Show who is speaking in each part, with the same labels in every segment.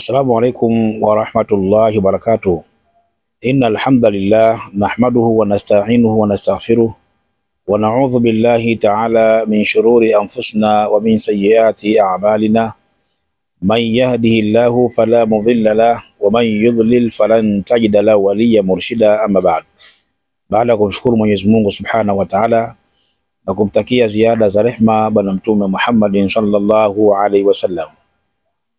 Speaker 1: Assalamu alaikum wa rahmatullahi wa barakatuh. Innal hamdalillah nahmaduhu wa nasta'inuhu wa nastaghfiruh wa na'udhu billahi ta'ala min shururi anfusina wa min sayyiati a'malina. Man yahdihillahu fala mudilla lahu wa man yudlil falan tajida lahu waliyyan murshida. Amma ba'd. Baada ya kumshukuru Mwenyezi Mungu Subhanahu wa Ta'ala na kumtakia ziada za rehma bwana Mtume Muhammadin sallallahu alaihi wasallam,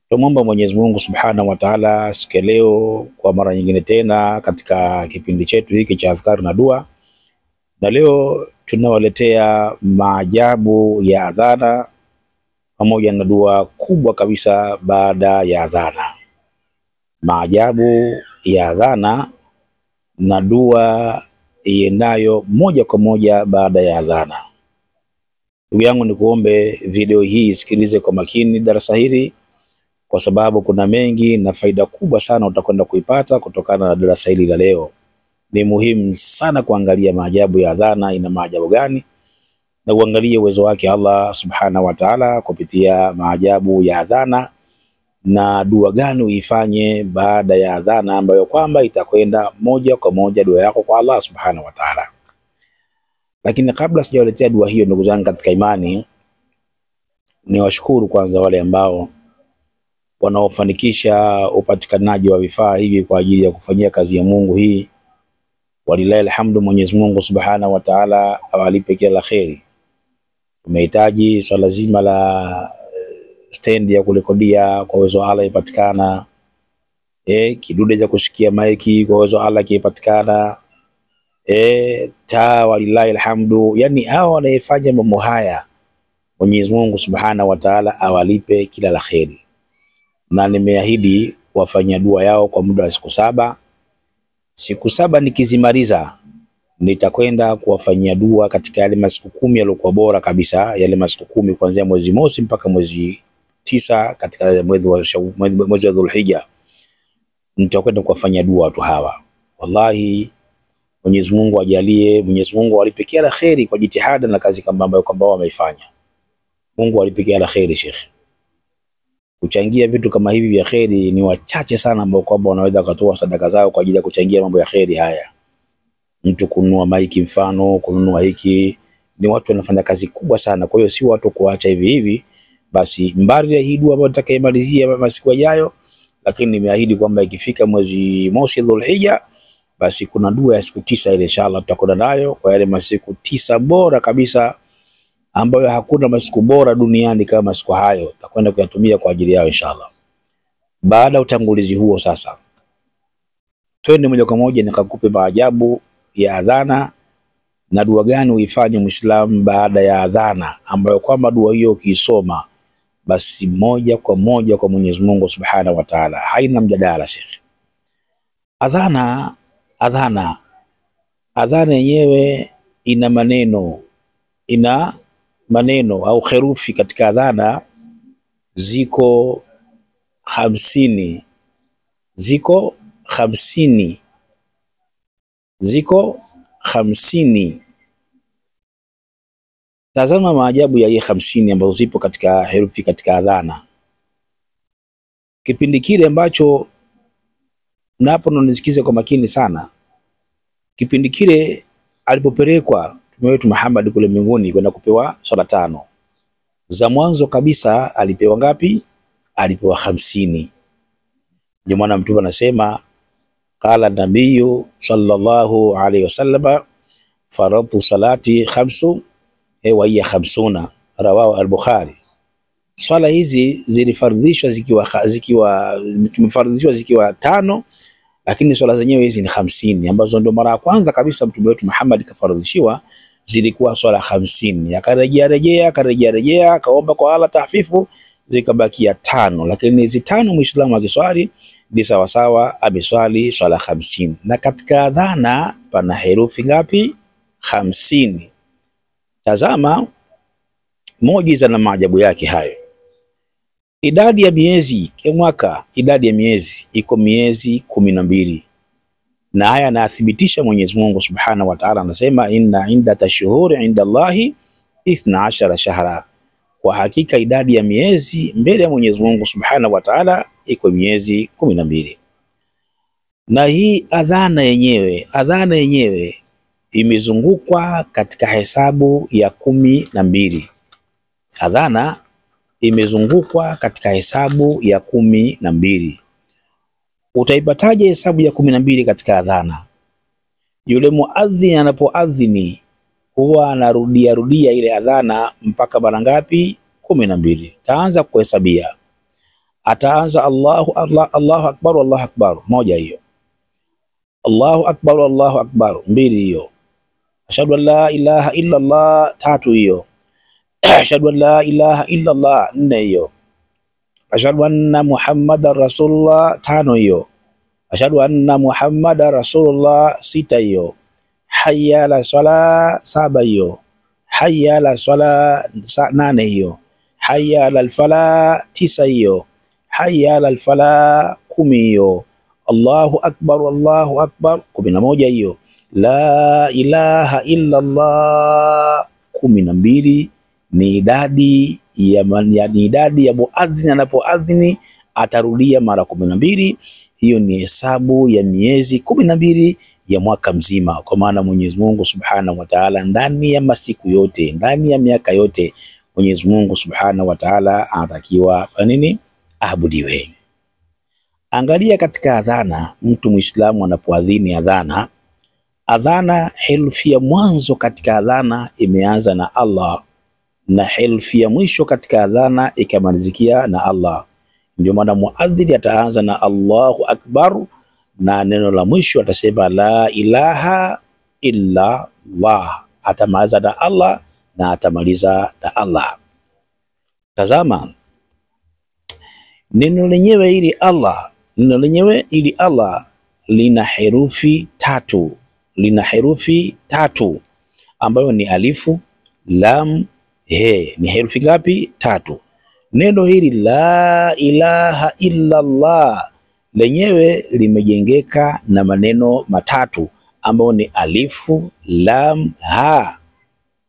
Speaker 1: tumomba Mwenyezi Mungu Subhanahu wa Ta'ala siku leo kwa mara nyingine tena katika kipindi chetu hiki cha adhkar na dua, na leo tunawaletea maajabu ya adhana pamoja na dua kubwa kabisa baada ya adhana. Maajabu ya adhana na dua iendayo moja kwa moja baada ya adhana. Ndugu yangu, nikuombe video hii sikilize kwa makini darasa hili, kwa sababu kuna mengi na faida kubwa sana utakwenda kuipata kutokana na darasa hili la leo. Ni muhimu sana kuangalia maajabu ya adhana ina maajabu gani, na uangalie uwezo wake Allah Subhanahu wa Ta'ala kupitia maajabu ya adhana, na dua gani uifanye baada ya adhana ambayo kwamba itakwenda moja kwa moja dua yako kwa Allah Subhanahu wa Ta'ala. Lakini kabla sijawaletea dua hiyo, ndugu zangu katika imani, niwashukuru kwanza wale ambao wanaofanikisha upatikanaji wa vifaa hivi kwa ajili ya kufanyia kazi ya Mungu hii. Walilahi alhamdu, Mwenyezi Mungu Subhanahu wa Ta'ala awalipe kila la kheri. Tumehitaji swala zima la stand ya kurekodia, kwa uwezo Allah ipatikana. Kidude cha kushikia maiki, kwa uwezo Allah kipatikana. Taa, walilahi alhamdu. Yani hao wanaefanya mambo haya, Mwenyezi Mungu Subhanahu wa Ta'ala awalipe kila la kheri. Na nimeahidi wafanya dua yao kwa muda wa siku 7. Siku 7 nikizimaliza, nitakwenda kuwafanyia dua katika yale masiku 10 yaliokuwa bora kabisa, yale masiku 10 kuanzia mwezi mosi mpaka mwezi 9 katika mwezi wa Dhulhijja. Nitakwenda kuwafanyia dua watu hawa. Wallahi Mwenyezi Mungu ajalie, Mwenyezi Mungu alipe kila kheri kwa jitihada na kazi kama ambayo kwamba wameifanya. Mungu alipe kila kheri. Sheikh, kuchangia vitu kama hivi vya kheri ni wachache sana ambao kwamba wanaweza kutoa sadaka zao kwa ajili ya kuchangia mambo ya kheri haya. Mtu kununua maiki, mfano kununua hiki, ni watu wanafanya kazi kubwa sana. Kwa hiyo si watu kuacha hivi hivi. Basi mbali ya hii dua ambayo nitakayemalizia masiku yajayo, lakini nimeahidi kwamba ikifika mwezi mosi Dhulhijja, basi kuna dua ya siku 9 ile inshallah tutakwenda nayo kwa yale masiku 9 bora kabisa, ambayo hakuna masiku bora duniani kama masiku hayo. Tutakwenda kuyatumia kwa ajili yao inshallah. Baada ya utangulizi huo, sasa twende moja kwa moja nikakupe maajabu ya adhana na dua gani uifanye Muislamu baada ya adhana, ambayo kwamba dua hiyo ukisoma basi moja kwa moja kwa Mwenyezi Mungu Subhanahu wa Ta'ala, haina mjadala. Sheikh, adhana yenyewe ina maneno au herufi katika adhana ziko 50. Ziko 50. Tazama maajabu ya hii 50 ambazo zipo katika herufi katika adhana. Kipindi kile ambacho napo nisikize kwa makini sana, kipindi kile alipopelekwa Mtume wetu Muhammad kule mbinguni kwenda kupewa swala 5 za mwanzo kabisa, alipewa ngapi? Alipewa 50. Ndio maana Mtume anasema qala nabiyyu sallallahu alayhi wasallam faratu salati 5 wa hiya 50, rawahu al-Bukhari. Swala hizi zilifardhishwa zikiwa 5, lakini swala zenyewe hizi ni 50, ambazo ndio mara ya kwanza kabisa Mtume wetu Muhammad kafaradhishiwa. Zilikuwa swala 50, akarejea akaomba kwa Allah tahfifu, zikabakia 5. Lakini hizi 5 Muislamu akiswali ni sawa sawa ameswali swala 50. Na katika adhana pana herufi ngapi? 50. Tazama muujiza na maajabu yake hayo. Idadi ya miezi ya mwaka, idadi ya miezi iko miezi 12. Na haya anathibitisha Mwenyezi Mungu Subhanahu wa Ta'ala, anasema inna indata shuhuri inda Allahi 12 shahra, kwa hakika idadi ya miezi mbele ya Mwenyezi Mungu Subhanahu wa Ta'ala iko miezi 12. Na hii adhana yenyewe imezungukwa katika hesabu ya 12. Adhana imezungukwa katika hesabu ya 12. Utaipataje hesabu ya 12 katika adhana? Yule muadhin anapoadhini huwa anarudia ile adhana mpaka mara ngapi? 12. Taanza kuhesabia, ataanza Allahu akbar, Allahu akbar, moja hiyo. Allahu akbar, mbili hiyo. Ashhadu an la ilaha illa Allah, tatu hiyo. Ashhadu an la ilaha illa Allah, nne hiyo. Ashhadu anna Muhammadar Rasulullah, tano hiyo. Ashhadu anna Muhammadar Rasulullah, sita hiyo. Hayya ala sala, saba hiyo. Hayya ala sala, nane hiyo. Hayya ala fala, tisa hiyo. Hayya ala fala, 10 hiyo. Allahu akbar, 11 hiyo. La ilaha illa Allah, 12. Ni idadi ya muadhin anapoadhini atarudia mara 12. Hiyo ni hesabu ya miezi 12 ya mwaka mzima, kwa maana Mwenyezi Mungu Subhanahu wa Ta'ala ndani ya masiku yote, ndani ya miaka yote, Mwenyezi Mungu Subhanahu wa Ta'ala anatakiwa nini? Aabudiwe. Angalia katika adhana, mtu Muislamu anapoadhini adhana herufi ya mwanzo katika adhana imeanza na Allah na herufi ya mwisho katika adhana ikamalizikia na Allah. Ndio maana muadhini ataanza na Allahu akbar na neno la mwisho atasema la ilaha illa Allah, atamaliza na Allah na atamaliza na Allah. Tazama neno lenyewe ili Allah lina herufi tatu, ambayo ni alifu, lam, he. Ni herufi ngapi? 3. Neno hili la ilaha illa Allah lenyewe limejengeka na maneno matatu ambayo ni alifu, lam, ha.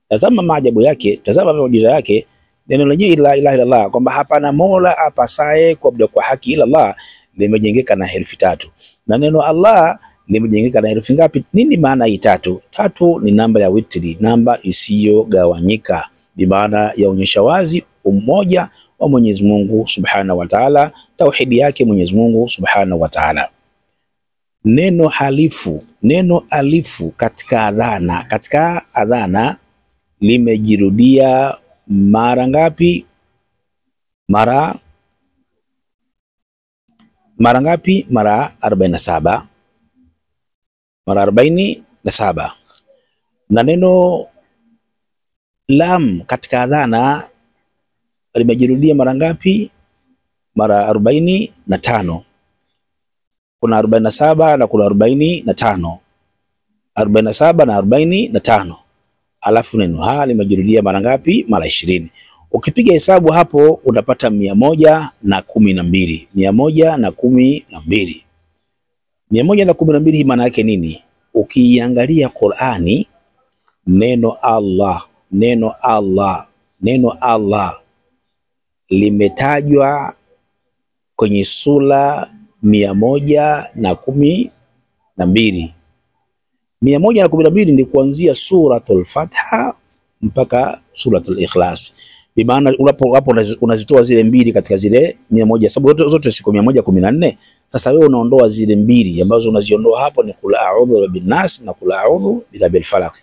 Speaker 1: Tazama maajabu yake, tazama muujiza yake. Neno lenyewe la ilaha illa Allah, kwamba hapana mola apasaye kuabudiwa kwa haki ila Allah, limejengeka na herufi 3. Na neno Allah limejengeka na herufi ngapi? Nini maana hii 3? 3 ni namba ya witri, namba isiyogawanyika, bi maana yaonyesha wazi umoja wa Mwenyezi Mungu Subhanahu wa Ta'ala, tauhidi yake Mwenyezi Mungu Subhanahu wa Ta'ala. Neno alifu katika adhana limejirudia mara ngapi? Mara 47. Mara 47. Na neno lam katika adhana limejirudia mara ngapi? Mara 45. Kuna 47 na kuna 45. 47 na 45. Alafu neno ha limejirudia mara ngapi? Mara 20. Ukipiga hesabu hapo utapata 112. 112. 112 maana yake nini? Ukiangalia Qur'ani, neno Allah limetajwa kwenye sura 112. 112 ni kuanzia suratul Fatiha mpaka suratul Ikhlas. Bi maana hapo unazitoa zile mbili katika zile 100, sababu zote siku 114. Sasa wewe unaondoa zile mbili ambazo unaziondoa hapo ni kul a'udhu bin nas na kul a'udhu bil falaq.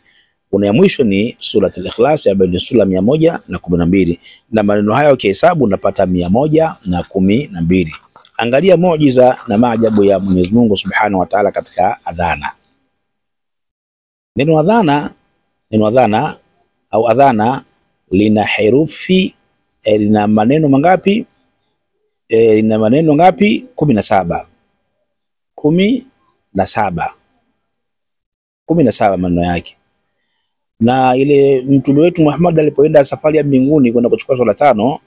Speaker 1: Una mwisho ni suratul Ikhlas ambayo ni sura 112, na maneno haya ukihesabu unapata 112. Angalia muujiza na maajabu ya Mwenyezi Mungu Subhanahu wa Ta'ala katika adhana. Neno adhana lina herufi lina maneno mangapi? Lina maneno ngapi? 17. 17 maneno yake. Na ile mtume wetu Muhammad alipoenda safari ya mbinguni kwenda kuchukua swala 5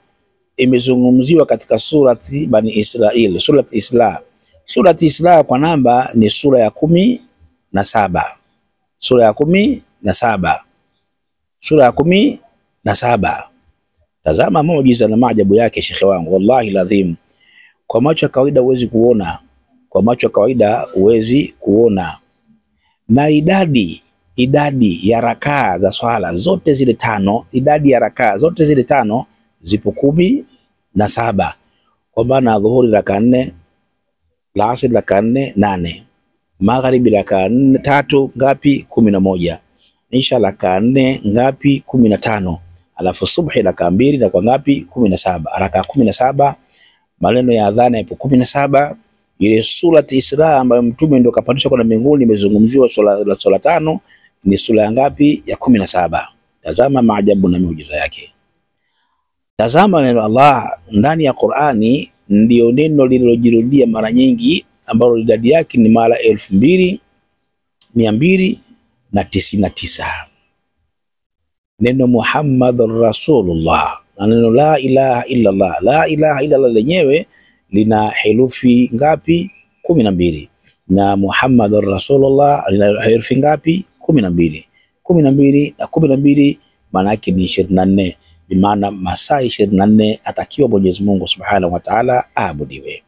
Speaker 1: imezungumziwa katika surati Bani Israil, surati Isra. Surati Isra kwa namba ni sura ya 17. Sura ya 17. Sura ya 17. Tazama muujiza na maajabu yake shekhe wangu, wallahi ladhim. kwa macho ya kawaida huwezi kuona, kwa macho ya kawaida huwezi kuona. Na idadi ya rakaa za swala zote zile tano, idadi ya rakaa zote zile tano zipo 17, kwa maana dhuhuri rakaa 4, asr rakaa 4 8, magharibi rakaa 3 ngapi 11, isha rakaa 4 ngapi 15, alafu subhi rakaa 2 na kwa ngapi 17, rakaa 17. Maneno ya adhana yapo 17. Ile surati Isra ambayo mtume ndio kapandishwa kwenda mbinguni imezungumziwa swala 5 ni sura ngapi? Ya 17. Tazama maajabu na miujiza yake. Tazama neno Allah ndani ya Qur'ani, ndio neno lililojirudia mara nyingi ambalo idadi yake ni mara 2299. Neno Muhammadur Rasulullah, neno la ilaha illa Allah. La ilaha illa Allah lenyewe lina herufi ngapi? 12. Na Muhammadur Rasulullah lina herufi ngapi? 12. 12 na 12 maana yake ni 24. Bi maana masaa 24 atakiwa Mwenyezi Mungu Subhanahu wa Ta'ala aabudiwe.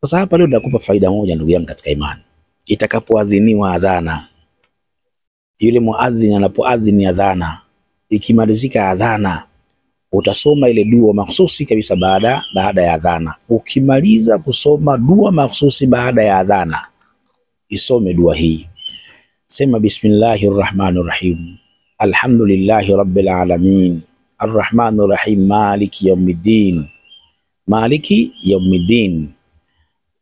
Speaker 1: Sasa hapa leo nakupa faida moja ndugu yangu katika imani. Itakapoadhiniwa adhana, yule muadhin anapoadhini adhana, ikimalizika adhana utasoma ile dua mahsusi kabisa baada ya adhana. Ukimaliza kusoma dua mahsusi baada ya adhana, isome dua hii. Sema bismillahirrahmanirrahim. Alhamdulillahi rabbil alamin. Arrahmanirrahim. Maliki yawmiddin. Maliki yawmiddin.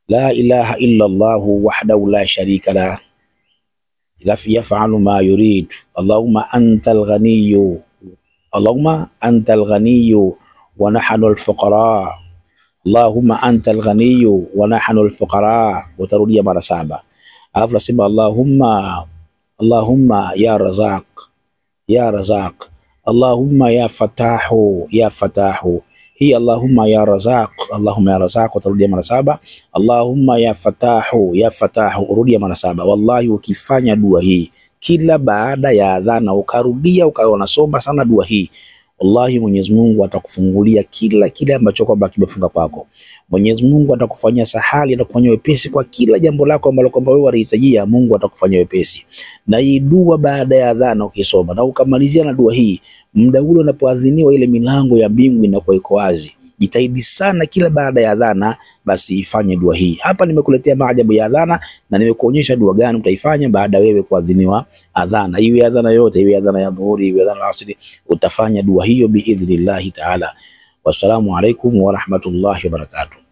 Speaker 1: La ilaha illa Allahu wahdahu la sharika lah. Yaf'alu ma yurid. Allahumma antal ghaniyyu. Allahumma antal ghaniyyu wa nahnu al-fuqara. Allahumma antal ghaniyyu wa nahnu al-fuqara. Utarudia mara 7. Alafu nasema Allahumma ya razaq, ya razaq. Allahumma ya fatahu, ya fatahu. Hii Allahumma ya razaq, Allahumma ya razaq. Utarudia mara 7. Allahumma ya fatahu, ya fatahu. Urudia mara 7. Wallahi ukifanya dua hii kila baada ya adhana ukarudia unasoma sana dua hii, wallahi Mwenyezi Mungu atakufungulia kila ambacho kwamba kimefunga kwako. Mwenyezi Mungu atakufanyia sahali, atakufanyia wepesi kwa kila jambo lako ambalo kwamba wewe unahitajia. Mungu atakufanyia wepesi. Na hii dua baada ya adhana ukisoma na ukamalizia na dua hii, muda ule unapoadhiniwa ile milango ya mbingu inakuwa iko wazi. Jitahidi sana kila baada ya adhana basi ifanye dua hii. Hapa nimekuletea maajabu ya adhana na nimekuonyesha dua gani utaifanya baada wewe kuadhiniwa adhana. Iwe adhana yote, iwe adhana ya dhuhuri, iwe adhana ya asri, utafanya dua hiyo biidhnillah ta'ala. Wassalamu alaikum wa rahmatullahi wa barakatuh.